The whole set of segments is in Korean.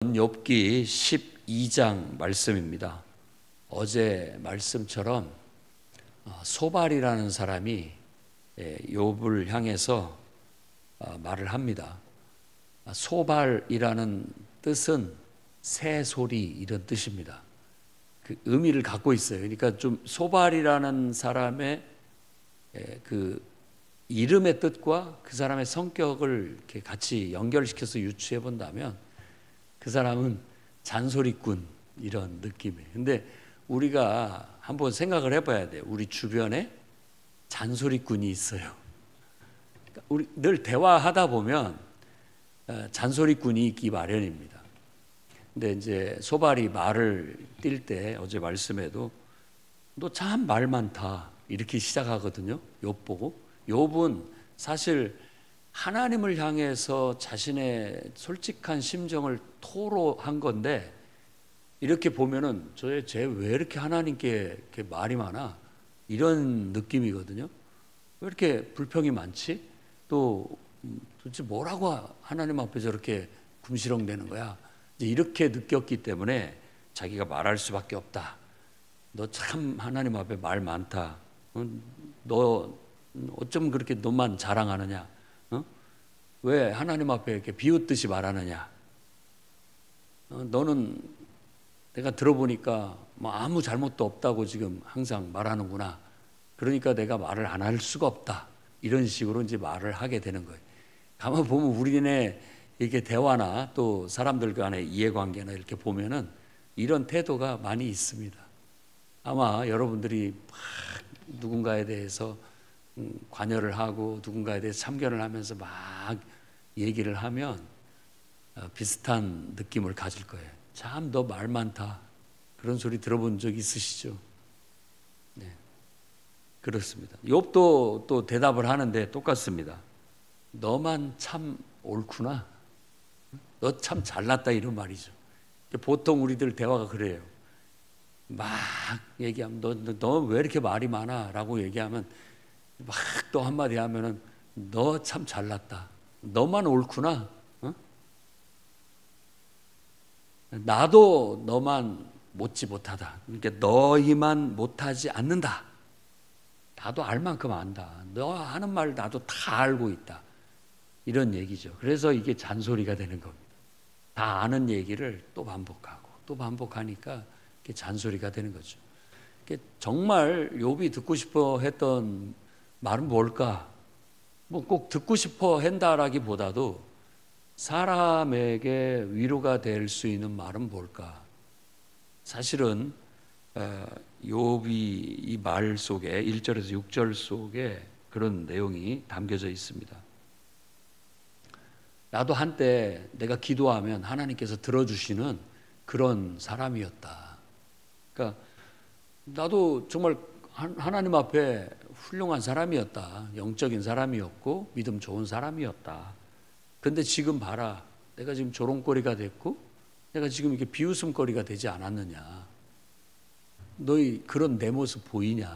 욥기 12장 말씀입니다. 어제 말씀처럼 소발이라는 사람이 욥을 향해서 말을 합니다. 소발이라는 뜻은 새소리 이런 뜻입니다. 그 의미를 갖고 있어요. 그러니까 좀 소발이라는 사람의 그 이름의 뜻과 그 사람의 성격을 이렇게 같이 연결시켜서 유추해 본다면 그 사람은 잔소리꾼 이런 느낌이에요. 근데 우리가 한번 생각을 해봐야 돼요. 우리 주변에 잔소리꾼이 있어요. 우리 늘 대화하다 보면 잔소리꾼이 있기 마련입니다. 근데 이제 소발이 말을 띌 때 어제 말씀에도 너 참 말 많다 이렇게 시작하거든요. 욥 보고. 욥은 사실 하나님을 향해서 자신의 솔직한 심정을 토로한 건데 이렇게 보면은 쟤 왜 이렇게 하나님께 이렇게 말이 많아? 이런 느낌이거든요. 왜 이렇게 불평이 많지? 또 도대체 뭐라고 하나님 앞에 저렇게 궁시렁대는 거야? 이제 이렇게 느꼈기 때문에 자기가 말할 수밖에 없다. 너 참 하나님 앞에 말 많다. 너 어쩜 그렇게 너만 자랑하느냐? 왜 하나님 앞에 이렇게 비웃듯이 말하느냐? 너는 내가 들어보니까 뭐 아무 잘못도 없다고 지금 항상 말하는구나. 그러니까 내가 말을 안 할 수가 없다. 이런 식으로 이제 말을 하게 되는 거예요. 가만 보면 우리네 이렇게 대화나 또 사람들 간의 이해관계나 이렇게 보면은 이런 태도가 많이 있습니다. 아마 여러분들이 막 누군가에 대해서 관여를 하고 누군가에 대해서 참견을 하면서 막 얘기를 하면 비슷한 느낌을 가질 거예요. 참 너 말 많다. 그런 소리 들어본 적 있으시죠? 네, 그렇습니다. 욥도 또 대답을 하는데 똑같습니다. 너만 참 옳구나. 너 참 잘났다 이런 말이죠. 보통 우리들 대화가 그래요. 막 얘기하면 너 왜 이렇게 말이 많아? 라고 얘기하면 막 또 한마디 하면은 너 참 잘났다. 너만 옳구나. 나도 너만 못지 못하다. 그러니까 너희만 못하지 않는다. 나도 알 만큼 안다. 너 하는 말 나도 다 알고 있다. 이런 얘기죠. 그래서 이게 잔소리가 되는 겁니다. 다 아는 얘기를 또 반복하고 또 반복하니까 이게 잔소리가 되는 거죠. 정말 욥이 듣고 싶어 했던 말은 뭘까? 뭐 꼭 듣고 싶어 한다라기보다도 사람에게 위로가 될 수 있는 말은 뭘까? 사실은 욥이 이 말 속에 1절에서 6절 속에 그런 내용이 담겨져 있습니다. 나도 한때 내가 기도하면 하나님께서 들어주시는 그런 사람이었다. 그러니까 나도 정말 하나님 앞에 훌륭한 사람이었다. 영적인 사람이었고 믿음 좋은 사람이었다. 근데 지금 봐라. 내가 지금 조롱거리가 됐고 내가 지금 이게 비웃음거리가 되지 않았느냐. 너희 그런 내 모습 보이냐.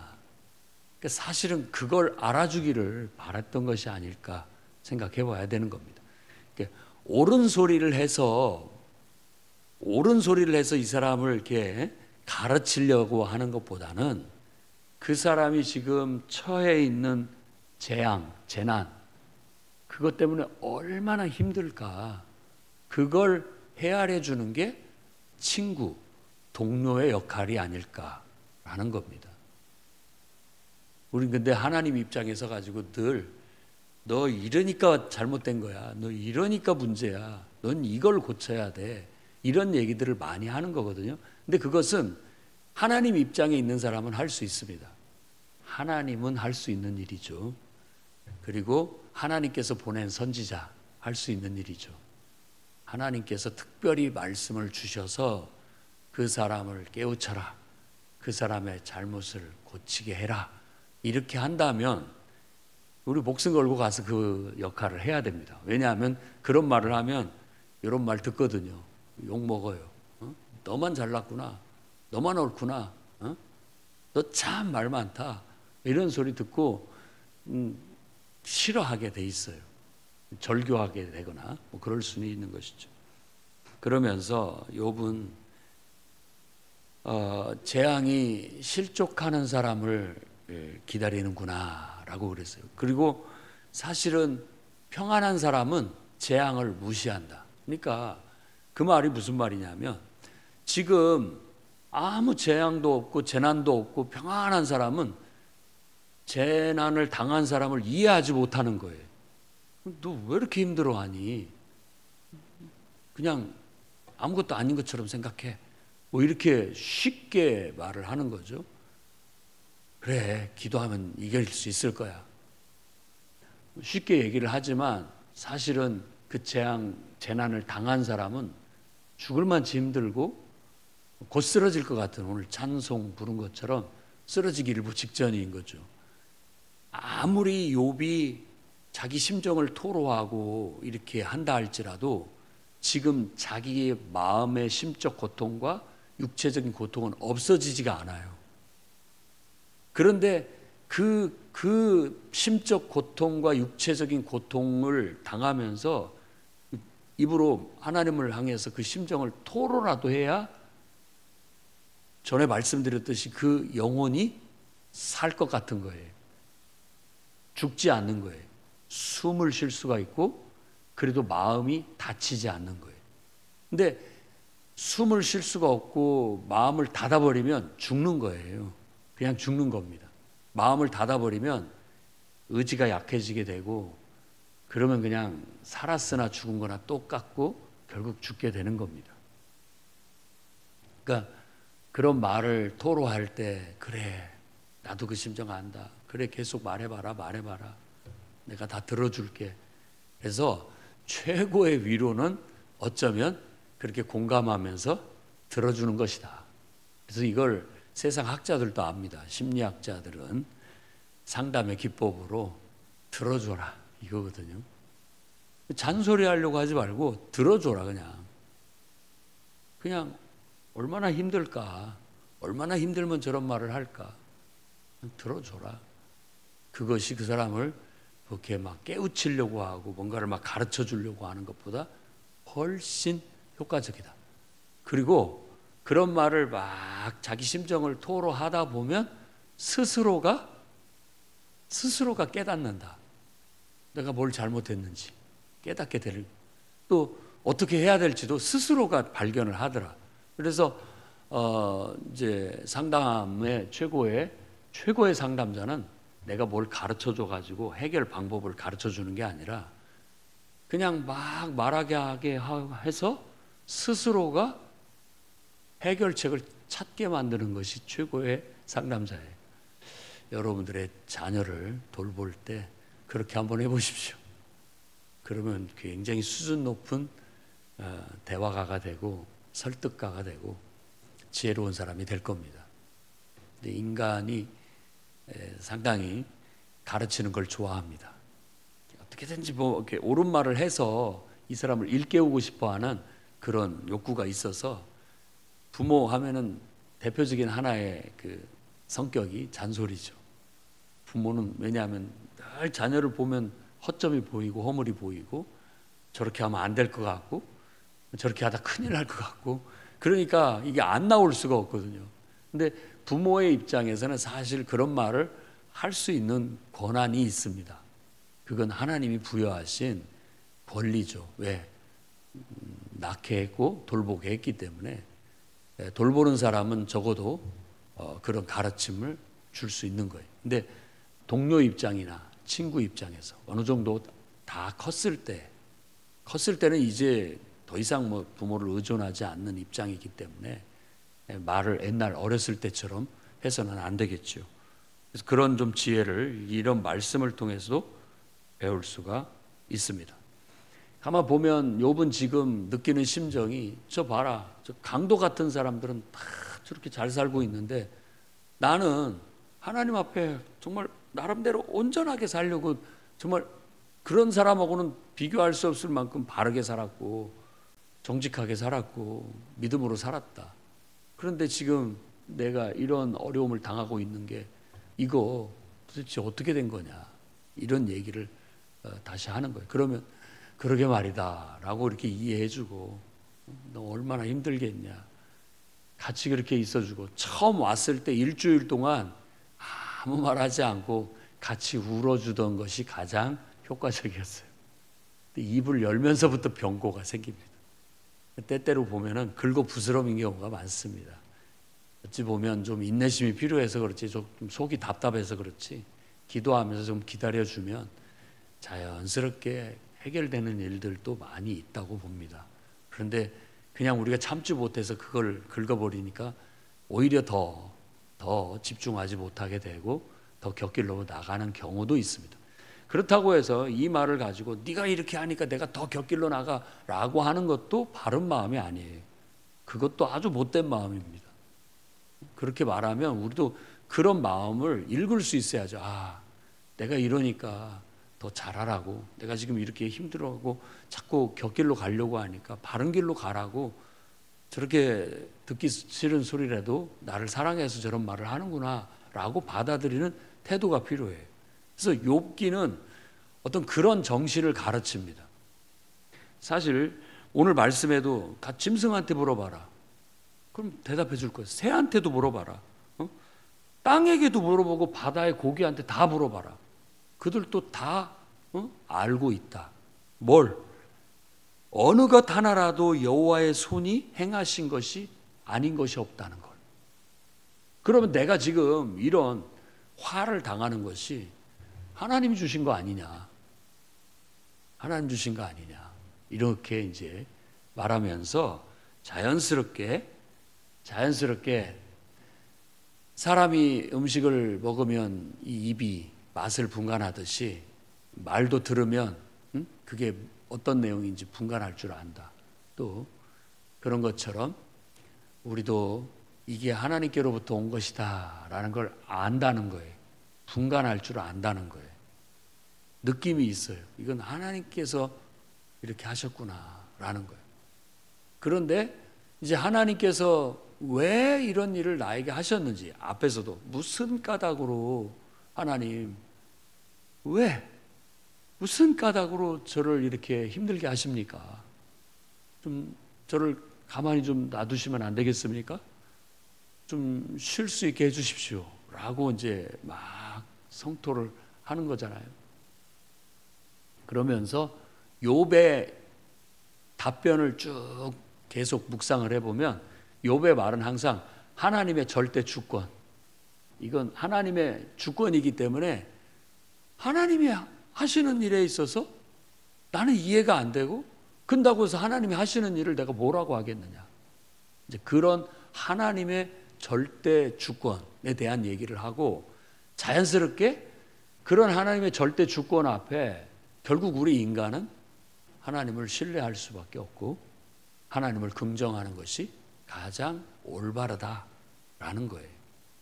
그러니까 사실은 그걸 알아주기를 바랐던 것이 아닐까 생각해 봐야 되는 겁니다. 그러니까 옳은 소리를 해서 이 사람을 이렇게 가르치려고 하는 것보다는 그 사람이 지금 처해 있는 재난, 그것 때문에 얼마나 힘들까. 그걸 헤아려 주는 게 친구, 동료의 역할이 아닐까라는 겁니다. 우린 근데 하나님 입장에서 가지고 늘 너 이러니까 잘못된 거야. 너 이러니까 문제야. 넌 이걸 고쳐야 돼. 이런 얘기들을 많이 하는 거거든요. 근데 그것은 하나님 입장에 있는 사람은 할 수 있습니다. 하나님은 할 수 있는 일이죠. 그리고 하나님께서 보낸 선지자 할 수 있는 일이죠. 하나님께서 특별히 말씀을 주셔서 그 사람을 깨우쳐라. 그 사람의 잘못을 고치게 해라. 이렇게 한다면 우리 목숨 걸고 가서 그 역할을 해야 됩니다. 왜냐하면 그런 말을 하면 이런 말 듣거든요. 욕 먹어요. 너만 잘났구나. 너만 옳구나. 너 참 말 많다. 이런 소리 듣고 싫어하게 돼 있어요. 절교하게 되거나 뭐 그럴 수는 있는 것이죠. 그러면서 욥은 재앙이 실족하는 사람을 기다리는구나라고 그랬어요. 그리고 사실은 평안한 사람은 재앙을 무시한다. 그러니까 그 말이 무슨 말이냐면 지금 아무 재앙도 없고 재난도 없고 평안한 사람은 재난을 당한 사람을 이해하지 못하는 거예요. 너 왜 이렇게 힘들어하니? 그냥 아무것도 아닌 것처럼 생각해. 뭐 이렇게 쉽게 말을 하는 거죠. 그래, 기도하면 이길 수 있을 거야. 쉽게 얘기를 하지만 사실은 그 재난을 당한 사람은 죽을 만치 힘들고 곧 쓰러질 것 같은, 오늘 찬송 부른 것처럼 쓰러지기 일부 직전인 거죠. 아무리 욥이 자기 심정을 토로하고 이렇게 한다 할지라도 지금 자기의 마음의 심적 고통과 육체적인 고통은 없어지지가 않아요. 그런데 그 심적 고통과 육체적인 고통을 당하면서 입으로 하나님을 향해서 그 심정을 토로라도 해야 전에 말씀드렸듯이 그 영혼이 살 것 같은 거예요. 죽지 않는 거예요. 숨을 쉴 수가 있고 그래도 마음이 다치지 않는 거예요. 근데 숨을 쉴 수가 없고 마음을 닫아버리면 죽는 거예요. 그냥 죽는 겁니다. 마음을 닫아버리면 의지가 약해지게 되고 그러면 그냥 살았으나 죽은 거나 똑같고 결국 죽게 되는 겁니다. 그러니까 그런 말을 토로할 때 그래 나도 그 심정 안다. 그래 계속 말해봐라. 내가 다 들어줄게. 그래서 최고의 위로는 어쩌면 그렇게 공감하면서 들어주는 것이다. 그래서 이걸 세상 학자들도 압니다. 심리학자들은 상담의 기법으로 들어줘라 이거거든요. 잔소리 하려고 하지 말고 들어줘라. 그냥 얼마나 힘들까, 얼마나 힘들면 저런 말을 할까, 그냥 들어줘라. 그것이 그 사람을 그렇게 막 깨우치려고 하고 뭔가를 막 가르쳐 주려고 하는 것보다 훨씬 효과적이다. 그리고 그런 말을 막 자기 심정을 토로하다 보면 스스로가 깨닫는다. 내가 뭘 잘못했는지 깨닫게 되는, 또 어떻게 해야 될지도 스스로가 발견을 하더라. 그래서 이제 상담의 최고의 상담자는 내가 뭘 가르쳐 줘 가지고 해결 방법을 가르쳐 주는 게 아니라 그냥 막 말하게 하게 해서 스스로가 해결책을 찾게 만드는 것이 최고의 상담자예요. 여러분들의 자녀를 돌볼 때 그렇게 한번 해보십시오. 그러면 굉장히 수준 높은 대화가가 되고 설득가가 되고 지혜로운 사람이 될 겁니다. 근데 인간이 상당히 가르치는 걸 좋아합니다. 어떻게든지 뭐 이렇게 옳은 말을 해서 이 사람을 일깨우고 싶어하는 그런 욕구가 있어서 부모 하면은 대표적인 하나의 그 성격이 잔소리죠. 부모는 왜냐하면 늘 자녀를 보면 허점이 보이고 허물이 보이고 저렇게 하면 안 될 것 같고 저렇게 하다 큰일 날 것 같고 그러니까 이게 안 나올 수가 없거든요. 근데 부모의 입장에서는 사실 그런 말을 할 수 있는 권한이 있습니다. 그건 하나님이 부여하신 권리죠. 왜? 낳게 했고 돌보게 했기 때문에 돌보는 사람은 적어도 그런 가르침을 줄 수 있는 거예요. 근데 동료 입장이나 친구 입장에서 어느 정도 다 컸을 때는 이제 더 이상 뭐 부모를 의존하지 않는 입장이기 때문에 말을 옛날 어렸을 때처럼 해서는 안 되겠죠. 그래서 그런 좀 지혜를 이런 말씀을 통해서도 배울 수가 있습니다. 가만 보면 욥은 지금 느끼는 심정이 저 봐라, 저 강도 같은 사람들은 다 저렇게 잘 살고 있는데 나는 하나님 앞에 정말 나름대로 온전하게 살려고 정말 그런 사람하고는 비교할 수 없을 만큼 바르게 살았고 정직하게 살았고 믿음으로 살았다. 그런데 지금 내가 이런 어려움을 당하고 있는 게 이거 도대체 어떻게 된 거냐 이런 얘기를 다시 하는 거예요. 그러면 그러게 말이다 라고 이렇게 이해해주고 너 얼마나 힘들겠냐. 같이 그렇게 있어주고 처음 왔을 때 일주일 동안 아무 말하지 않고 같이 울어주던 것이 가장 효과적이었어요. 입을 열면서부터 병고가 생깁니다. 때때로 보면은 긁어 부스럼인 경우가 많습니다. 어찌 보면 좀 인내심이 필요해서 그렇지, 좀 속이 답답해서 그렇지, 기도하면서 좀 기다려주면 자연스럽게 해결되는 일들도 많이 있다고 봅니다. 그런데 그냥 우리가 참지 못해서 그걸 긁어버리니까 오히려 더 집중하지 못하게 되고 더 곁길로 나가는 경우도 있습니다. 그렇다고 해서 이 말을 가지고 네가 이렇게 하니까 내가 더 곁길로 나가라고 하는 것도 바른 마음이 아니에요. 그것도 아주 못된 마음입니다. 그렇게 말하면 우리도 그런 마음을 읽을 수 있어야죠. 아, 내가 이러니까 더 잘하라고, 내가 지금 이렇게 힘들어하고 자꾸 곁길로 가려고 하니까 바른 길로 가라고, 저렇게 듣기 싫은 소리라도 나를 사랑해서 저런 말을 하는구나 라고 받아들이는 태도가 필요해요. 그래서 욥기는 어떤 그런 정신을 가르칩니다. 사실 오늘 말씀에도 짐승한테 물어봐라, 그럼 대답해 줄 거예요. 새한테도 물어봐라, 땅에게도 물어보고 바다의 고기한테 다 물어봐라. 그들도 다 알고 있다. 뭘? 어느 것 하나라도 여호와의 손이 행하신 것이 아닌 것이 없다는 걸. 그러면 내가 지금 이런 화를 당하는 것이 하나님이 주신 거 아니냐, 하나님 주신 거 아니냐, 이렇게 이제 말하면서 자연스럽게 사람이 음식을 먹으면 이 입이 맛을 분간하듯이 말도 들으면 그게 어떤 내용인지 분간할 줄 안다. 또 그런 것처럼 우리도 이게 하나님께로부터 온 것이다 라는 걸 안다는 거예요. 분간할 줄 안다는 거예요. 느낌이 있어요. 이건 하나님께서 이렇게 하셨구나 라는 거예요. 그런데 이제 하나님께서 왜 이런 일을 나에게 하셨는지, 앞에서도 무슨 까닭으로 하나님, 왜 무슨 까닭으로 저를 이렇게 힘들게 하십니까? 좀 저를 가만히 좀 놔두시면 안 되겠습니까? 좀 쉴 수 있게 해주십시오 라고 이제 막 성토를 하는 거잖아요. 그러면서 욥의 답변을 쭉 계속 묵상을 해보면 욥의 말은 항상 하나님의 절대 주권, 이건 하나님의 주권이기 때문에 하나님이 하시는 일에 있어서 나는 이해가 안 되고, 근다고 해서 하나님이 하시는 일을 내가 뭐라고 하겠느냐, 이제 그런 하나님의 절대 주권에 대한 얘기를 하고, 자연스럽게 그런 하나님의 절대 주권 앞에 결국 우리 인간은 하나님을 신뢰할 수밖에 없고 하나님을 긍정하는 것이 가장 올바르다라는 거예요.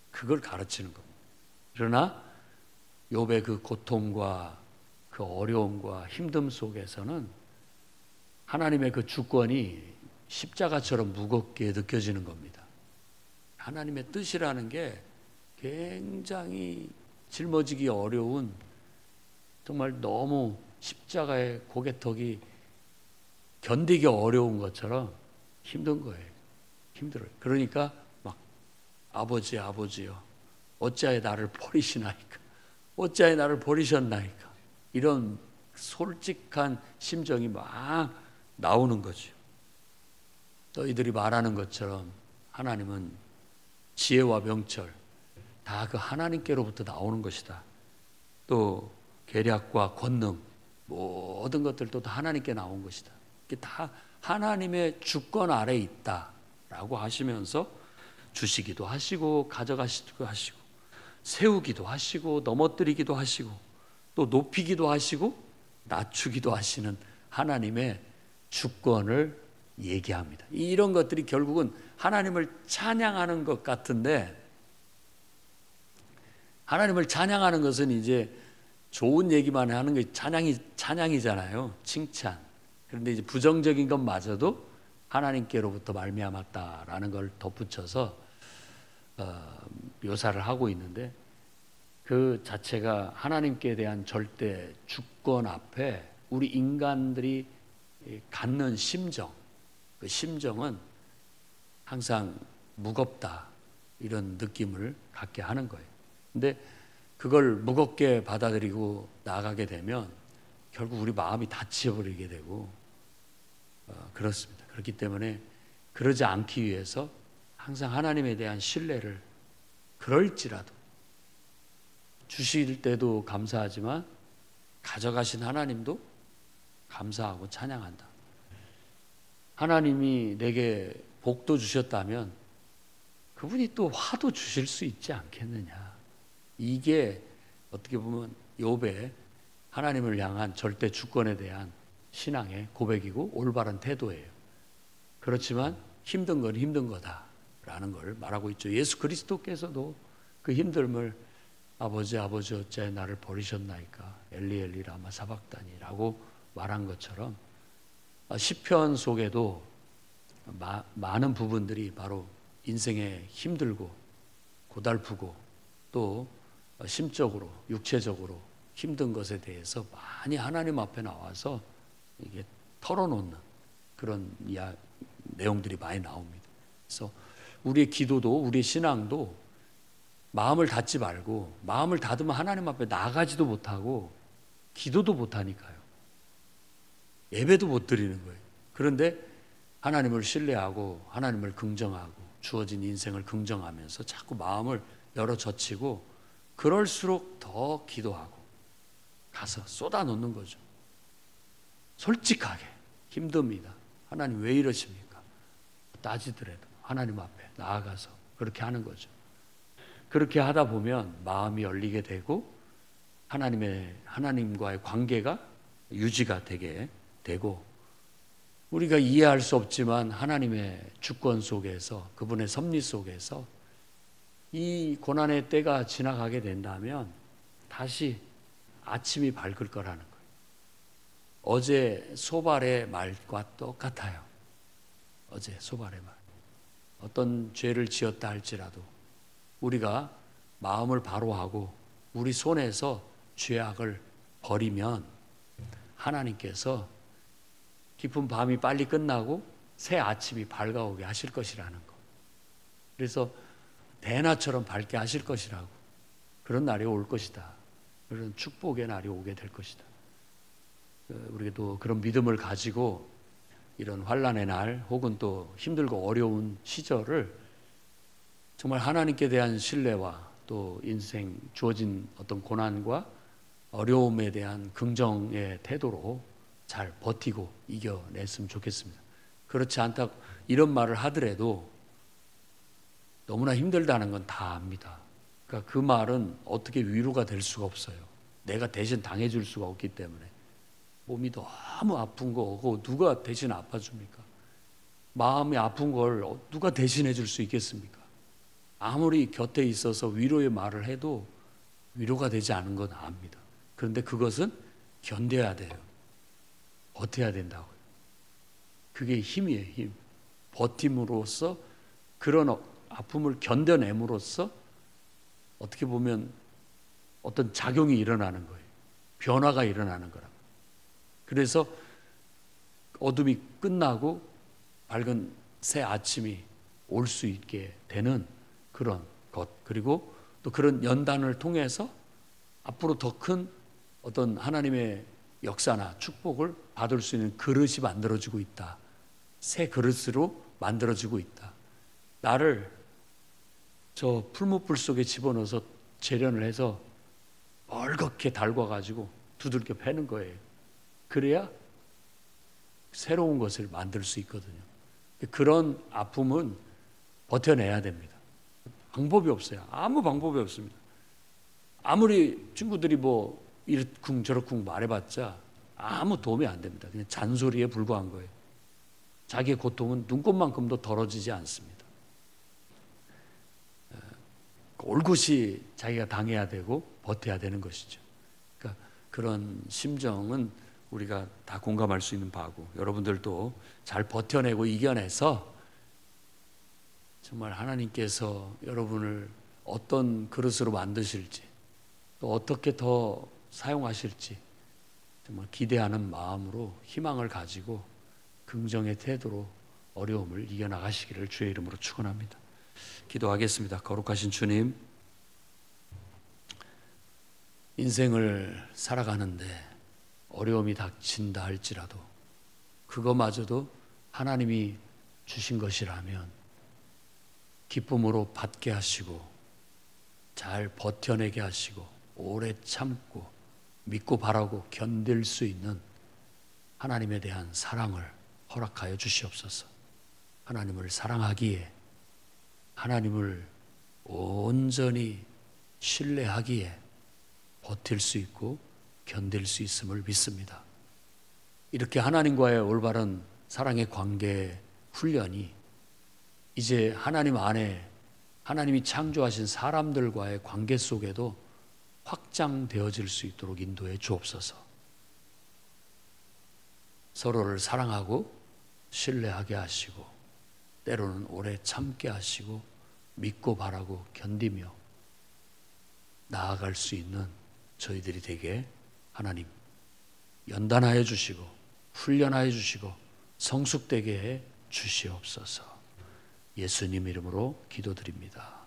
그걸 가르치는 겁니다. 그러나 욥의 그 고통과 그 어려움과 힘듦 속에서는 하나님의 그 주권이 십자가처럼 무겁게 느껴지는 겁니다. 하나님의 뜻이라는 게 굉장히 짊어지기 어려운, 정말 너무 십자가의 고개턱이 견디기 어려운 것처럼 힘든 거예요. 힘들어요. 그러니까 막 아버지요, 어찌하여 나를 버리시나이까, 어찌하여 나를 버리셨나이까, 이런 솔직한 심정이 막 나오는 거죠. 너희들이 말하는 것처럼 하나님은 지혜와 명철 다 그 하나님께로부터 나오는 것이다. 또 계략과 권능, 모든 것들도 다 하나님께 나온 것이다. 이게 다 하나님의 주권 아래에 있다라고 하시면서 주시기도 하시고 가져가시기도 하시고 세우기도 하시고 넘어뜨리기도 하시고 또 높이기도 하시고 낮추기도 하시는 하나님의 주권을 얘기합니다. 이런 것들이 결국은 하나님을 찬양하는 것 같은데, 하나님을 찬양하는 것은 이제 좋은 얘기만 하는 게 찬양이잖아요. 칭찬. 그런데 이제 부정적인 것마저도 하나님께로부터 말미암았다라는 걸 덧붙여서 묘사를 하고 있는데, 그 자체가 하나님께 대한 절대 주권 앞에 우리 인간들이 갖는 심정, 그 심정은 항상 무겁다 이런 느낌을 갖게 하는 거예요. 근데 그걸 무겁게 받아들이고 나가게 되면 결국 우리 마음이 다쳐버리게 되고 그렇습니다. 그렇기 때문에 그러지 않기 위해서 항상 하나님에 대한 신뢰를 그럴지라도 주실 때도 감사하지만 가져가신 하나님도 감사하고 찬양한다. 하나님이 내게 복도 주셨다면 그분이 또 화도 주실 수 있지 않겠느냐. 이게 어떻게 보면 욥의 하나님을 향한 절대 주권에 대한 신앙의 고백이고 올바른 태도예요. 그렇지만 힘든 건 힘든 거다라는 걸 말하고 있죠. 예수 그리스도께서도 그 힘듦을 아버지 어찌하여 나를 버리셨나이까 엘리 라마 사박다니라고 말한 것처럼 시편 속에도 많은 부분들이 바로 인생에 힘들고 고달프고 또 심적으로 육체적으로 힘든 것에 대해서 많이 하나님 앞에 나와서 이게 털어놓는 그런 내용들이 많이 나옵니다. 그래서 우리의 기도도 우리의 신앙도 마음을 닫지 말고 마음을 닫으면 하나님 앞에 나가지도 못하고 기도도 못하니까요. 예배도 못 드리는 거예요. 그런데 하나님을 신뢰하고 하나님을 긍정하고 주어진 인생을 긍정하면서 자꾸 마음을 열어 젖히고 그럴수록 더 기도하고 가서 쏟아놓는 거죠. 솔직하게 힘듭니다. 하나님 왜 이러십니까? 따지더라도 하나님 앞에 나아가서 그렇게 하는 거죠. 그렇게 하다 보면 마음이 열리게 되고 하나님과의 관계가 유지가 되게 되고 우리가 이해할 수 없지만 하나님의 주권 속에서 그분의 섭리 속에서 이 고난의 때가 지나가게 된다면 다시 아침이 밝을 거라는 거예요. 어제 소발의 말과 똑같아요. 어제 소발의 말. 어떤 죄를 지었다 할지라도 우리가 마음을 바로 하고 우리 손에서 죄악을 버리면 하나님께서 깊은 밤이 빨리 끝나고 새 아침이 밝아오게 하실 것이라는 거. 그래서 대낮처럼 밝게 하실 것이라고. 그런 날이 올 것이다. 그런 축복의 날이 오게 될 것이다. 우리도 그런 믿음을 가지고 이런 환난의 날 혹은 또 힘들고 어려운 시절을 정말 하나님께 대한 신뢰와 또 인생 주어진 어떤 고난과 어려움에 대한 긍정의 태도로 잘 버티고 이겨냈으면 좋겠습니다. 그렇지 않다고 이런 말을 하더라도 너무나 힘들다는 건 다 압니다. 그러니까 그 말은 어떻게 위로가 될 수가 없어요. 내가 대신 당해줄 수가 없기 때문에. 몸이 너무 아픈 거고 누가 대신 아파줍니까? 마음이 아픈 걸 누가 대신해 줄 수 있겠습니까? 아무리 곁에 있어서 위로의 말을 해도 위로가 되지 않은 건 압니다. 그런데 그것은 견뎌야 돼요. 버텨야 된다고요. 그게 힘이에요, 힘. 버팀으로써 그런 아픔을 견뎌냄으로써 어떻게 보면 어떤 작용이 일어나는 거예요. 변화가 일어나는 거라고. 그래서 어둠이 끝나고 밝은 새 아침이 올 수 있게 되는 그런 것. 그리고 또 그런 연단을 통해서 앞으로 더 큰 어떤 하나님의 역사나 축복을 받을 수 있는 그릇이 만들어지고 있다. 새 그릇으로 만들어지고 있다. 나를 저 풀무불 속에 집어넣어서 재련을 해서 멀겋게 달궈가지고 두들겨 패는 거예요. 그래야 새로운 것을 만들 수 있거든요. 그런 아픔은 버텨내야 됩니다. 방법이 없어요. 아무 방법이 없습니다. 아무리 친구들이 뭐 이렇쿵 저렇쿵 말해봤자 아무 도움이 안 됩니다. 그냥 잔소리에 불과한 거예요. 자기의 고통은 눈곱만큼도 덜어지지 않습니다. 올곧이 자기가 당해야 되고 버텨야 되는 것이죠. 그러니까 그런 심정은 우리가 다 공감할 수 있는 바고 여러분들도 잘 버텨내고 이겨내서 정말 하나님께서 여러분을 어떤 그릇으로 만드실지 또 어떻게 더 사용하실지 정말 기대하는 마음으로 희망을 가지고 긍정의 태도로 어려움을 이겨나가시기를 주의 이름으로 축원합니다. 기도하겠습니다. 거룩하신 주님, 인생을 살아가는데 어려움이 닥친다 할지라도 그거마저도 하나님이 주신 것이라면 기쁨으로 받게 하시고 잘 버텨내게 하시고 오래 참고 믿고 바라고 견딜 수 있는 하나님에 대한 사랑을 허락하여 주시옵소서. 하나님을 사랑하기에, 하나님을 온전히 신뢰하기에 버틸 수 있고 견딜 수 있음을 믿습니다. 이렇게 하나님과의 올바른 사랑의 관계 훈련이 이제 하나님 안에 하나님이 창조하신 사람들과의 관계 속에도 확장되어질 수 있도록 인도해 주옵소서. 서로를 사랑하고 신뢰하게 하시고 때로는 오래 참게 하시고 믿고 바라고 견디며 나아갈 수 있는 저희들이 되게 하나님 연단하여 주시고 훈련하여 주시고 성숙되게 해 주시옵소서. 예수님 이름으로 기도드립니다.